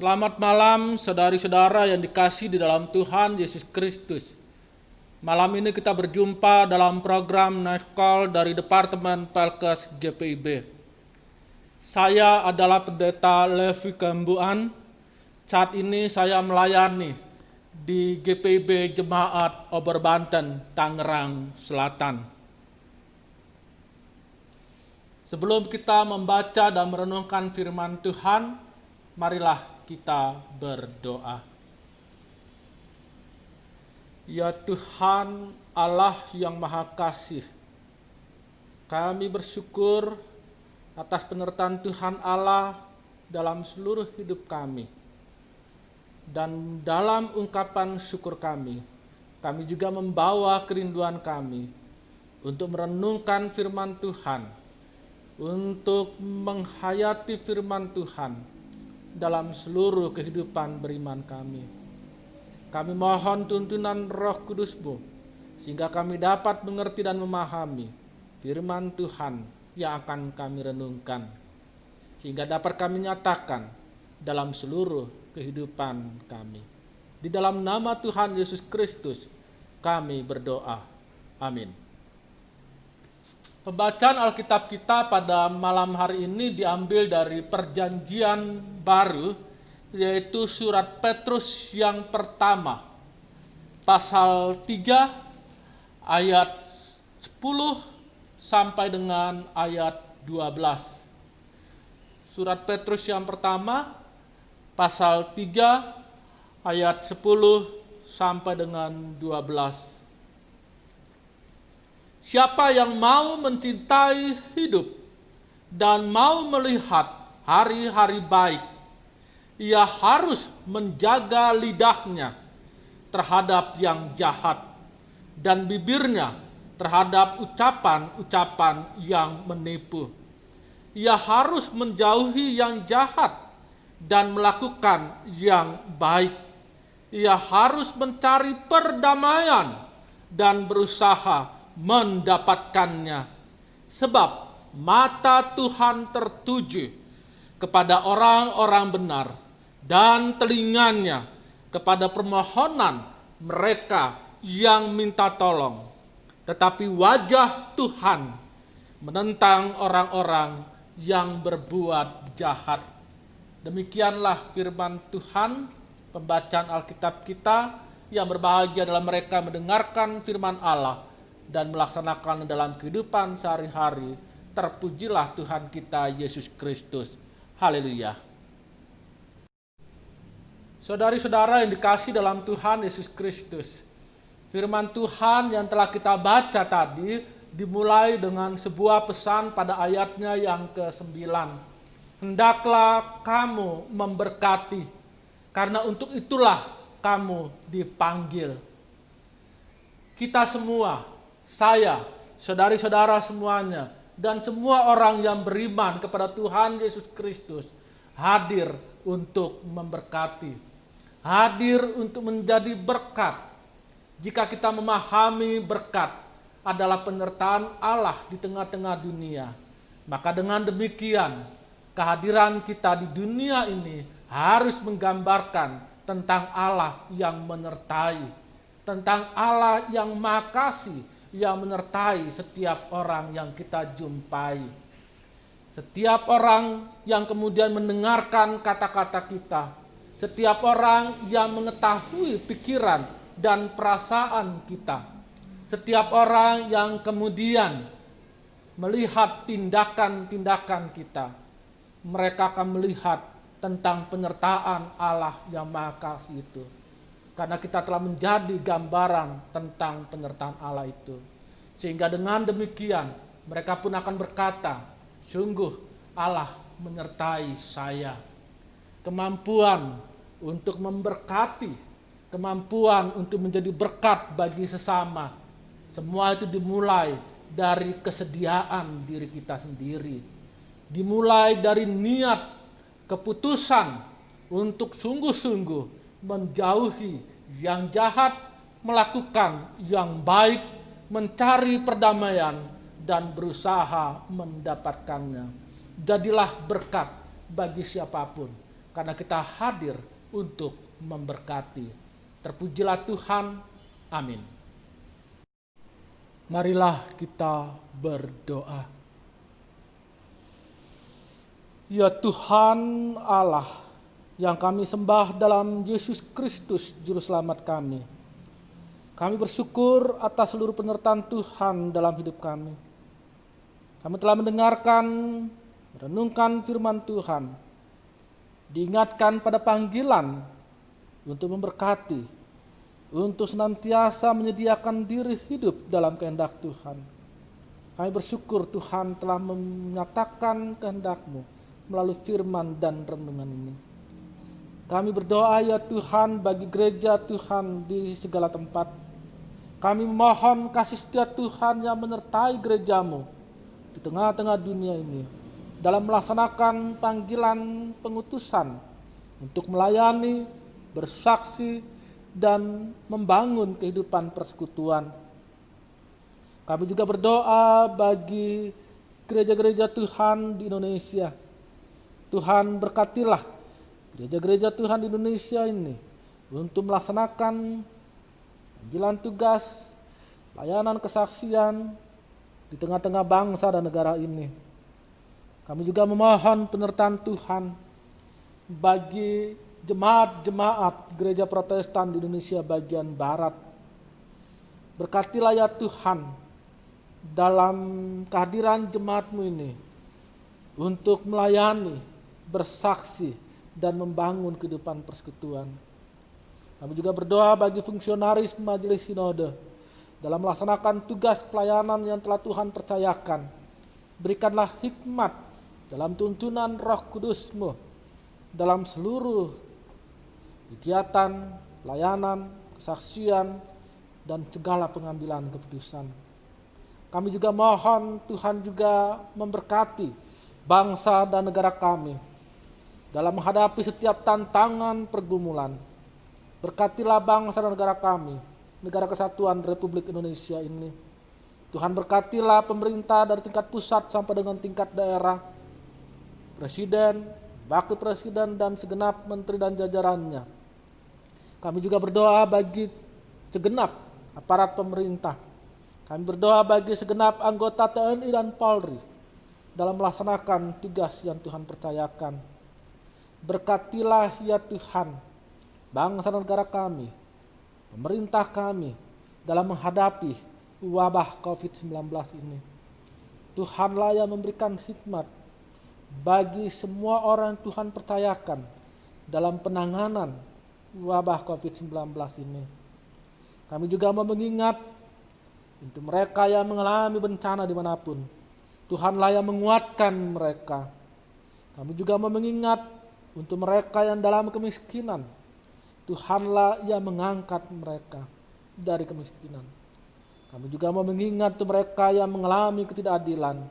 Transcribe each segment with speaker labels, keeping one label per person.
Speaker 1: Selamat malam saudari-saudara yang dikasihi di dalam Tuhan Yesus Kristus. Malam ini kita berjumpa dalam program Night Call dari Departemen Pelkes GPIB. Saya adalah Pendeta Levi Kembuan. Saat ini saya melayani di GPIB Jemaat Oberbanten, Tangerang Selatan. Sebelum kita membaca dan merenungkan firman Tuhan, marilah kita berdoa. Ya Tuhan Allah yang Maha Kasih, kami bersyukur atas penyertaan Tuhan Allah dalam seluruh hidup kami. Dan dalam ungkapan syukur kami juga membawa kerinduan kami untuk merenungkan firman Tuhan, untuk menghayati firman Tuhan dalam seluruh kehidupan beriman kami. Kami mohon tuntunan Roh Kudus-Mu, sehingga kami dapat mengerti dan memahami firman Tuhan yang akan kami renungkan, sehingga dapat kami nyatakan dalam seluruh kehidupan kami. Di dalam nama Tuhan Yesus Kristus kami berdoa. Amin. Pembacaan Alkitab kita pada malam hari ini diambil dari Perjanjian Baru, yaitu surat Petrus yang pertama, pasal 3 ayat 10 sampai dengan ayat 12. Surat Petrus yang pertama, pasal 3 ayat 10 sampai dengan 12. Siapa yang mau mencintai hidup dan mau melihat hari-hari baik, ia harus menjaga lidahnya terhadap yang jahat dan bibirnya terhadap ucapan-ucapan yang menipu. Ia harus menjauhi yang jahat dan melakukan yang baik. Ia harus mencari perdamaian dan berusaha mendapatkannya, sebab mata Tuhan tertuju kepada orang-orang benar dan telinganya kepada permohonan mereka yang minta tolong. Tetapi wajah Tuhan menentang orang-orang yang berbuat jahat. Demikianlah firman Tuhan. Pembacaan Alkitab kita. Yang berbahagia adalah mereka mendengarkan firman Allah dan melaksanakan dalam kehidupan sehari-hari. Terpujilah Tuhan kita Yesus Kristus. Haleluya. Saudari-saudara yang dikasihi dalam Tuhan Yesus Kristus, firman Tuhan yang telah kita baca tadi dimulai dengan sebuah pesan pada ayatnya yang ke-9. Hendaklah kamu memberkati, karena untuk itulah kamu dipanggil. Kita semua, saya, saudari-saudara semuanya, dan semua orang yang beriman kepada Tuhan Yesus Kristus hadir untuk memberkati, hadir untuk menjadi berkat. Jika kita memahami berkat adalah penyertaan Allah di tengah-tengah dunia, maka dengan demikian kehadiran kita di dunia ini harus menggambarkan tentang Allah yang menyertai, tentang Allah yang Maha Kasih, yang menyertai setiap orang yang kita jumpai. Setiap orang yang kemudian mendengarkan kata-kata kita, setiap orang yang mengetahui pikiran dan perasaan kita, setiap orang yang kemudian melihat tindakan-tindakan kita, mereka akan melihat tentang penyertaan Allah yang Maha Kasih itu. Karena kita telah menjadi gambaran tentang penyertaan Allah itu. Sehingga dengan demikian mereka pun akan berkata, sungguh Allah menyertai saya. Kemampuan untuk memberkati, kemampuan untuk menjadi berkat bagi sesama, semua itu dimulai dari kesediaan diri kita sendiri. Dimulai dari niat, keputusan untuk sungguh-sungguh menjauhi yang jahat, melakukan yang baik, mencari perdamaian, dan berusaha mendapatkannya. Jadilah berkat bagi siapapun, karena kita hadir untuk memberkati. Terpujilah Tuhan. Amin. Marilah kita berdoa. Ya Tuhan Allah yang kami sembah dalam Yesus Kristus Juru Selamat kami. Kami bersyukur atas seluruh penyertaan Tuhan dalam hidup kami. Kami telah mendengarkan, merenungkan firman Tuhan. Diingatkan pada panggilan untuk memberkati, untuk senantiasa menyediakan diri hidup dalam kehendak Tuhan. Kami bersyukur Tuhan telah menyatakan kehendak-Mu melalui firman dan renungan ini. Kami berdoa ya Tuhan bagi gereja Tuhan di segala tempat. Kami memohon kasih setia Tuhan yang menyertai gereja-Mu di tengah-tengah dunia ini dalam melaksanakan panggilan pengutusan untuk melayani, bersaksi, dan membangun kehidupan persekutuan. Kami juga berdoa bagi gereja-gereja Tuhan di Indonesia. Tuhan berkatilah gereja-gereja Tuhan di Indonesia ini untuk melaksanakan panggilan tugas, layanan kesaksian di tengah-tengah bangsa dan negara ini. Kami juga memohon penyertaan Tuhan bagi jemaat-jemaat gereja Protestan di Indonesia bagian Barat. Berkatilah ya Tuhan dalam kehadiran jemaat-Mu ini untuk melayani, bersaksi, dan membangun kehidupan persekutuan. Kami juga berdoa bagi fungsionaris Majelis Sinode dalam melaksanakan tugas pelayanan yang telah Tuhan percayakan. Berikanlah hikmat dalam tuntunan Roh Kudus-Mu dalam seluruh kegiatan, layanan, kesaksian, dan segala pengambilan keputusan. Kami juga mohon Tuhan juga memberkati bangsa dan negara kami dalam menghadapi setiap tantangan pergumulan. Berkatilah bangsa dan negara kami, negara kesatuan Republik Indonesia ini. Tuhan berkatilah pemerintah dari tingkat pusat sampai dengan tingkat daerah, presiden, wakil presiden, dan segenap menteri dan jajarannya. Kami juga berdoa bagi segenap aparat pemerintah. Kami berdoa bagi segenap anggota TNI dan Polri dalam melaksanakan tugas yang Tuhan percayakan. Berkatilah ya Tuhan bangsa dan negara kami, pemerintah kami dalam menghadapi wabah COVID-19 ini. Tuhanlah yang memberikan hikmat bagi semua orang yang Tuhan percayakan dalam penanganan wabah COVID-19 ini. Kami juga mau mengingat untuk mereka yang mengalami bencana dimanapun. Tuhanlah yang menguatkan mereka. Kami juga mau mengingat untuk mereka yang dalam kemiskinan. Tuhanlah yang mengangkat mereka dari kemiskinan. Kami juga mau mengingat untuk mereka yang mengalami ketidakadilan.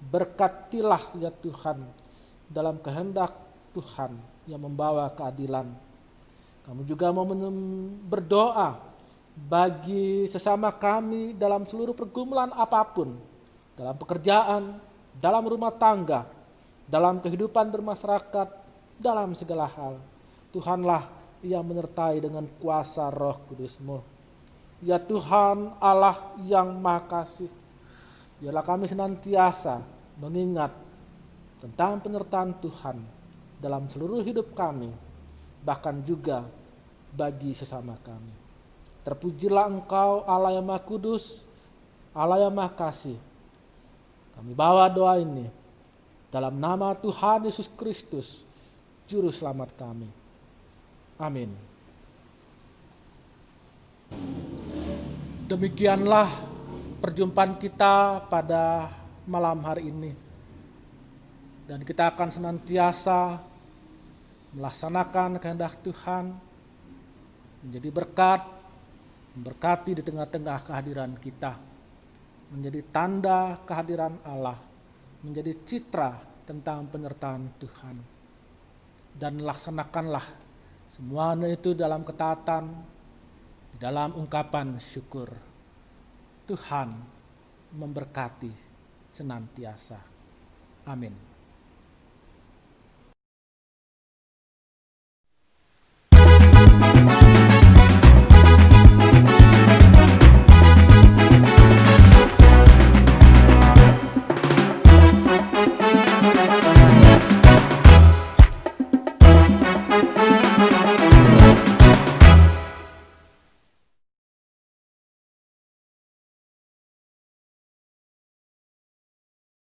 Speaker 1: Berkatilah ya Tuhan dalam kehendak Tuhan yang membawa keadilan. Kami juga mau berdoa bagi sesama kami dalam seluruh pergumulan apapun, dalam pekerjaan, dalam rumah tangga, dalam kehidupan bermasyarakat, dalam segala hal. Tuhanlah yang menyertai dengan kuasa Roh Kudus-Mu. Ya Tuhan Allah yang Maha Kasih, biarlah kami senantiasa mengingat tentang penyertaan Tuhan dalam seluruh hidup kami, bahkan juga bagi sesama kami. Terpujilah Engkau Allah yang Maha Kudus, Allah yang Maha Kasih. Kami bawa doa ini dalam nama Tuhan Yesus Kristus, Juru Selamat kami. Amin. Demikianlah perjumpaan kita pada malam hari ini. Dan kita akan senantiasa melaksanakan kehendak Tuhan, menjadi berkat, memberkati di tengah-tengah kehadiran kita, menjadi tanda kehadiran Allah, menjadi citra tentang penyertaan Tuhan. Dan laksanakanlah semuanya itu dalam ketaatan, dalam ungkapan syukur. Tuhan memberkati senantiasa. Amin.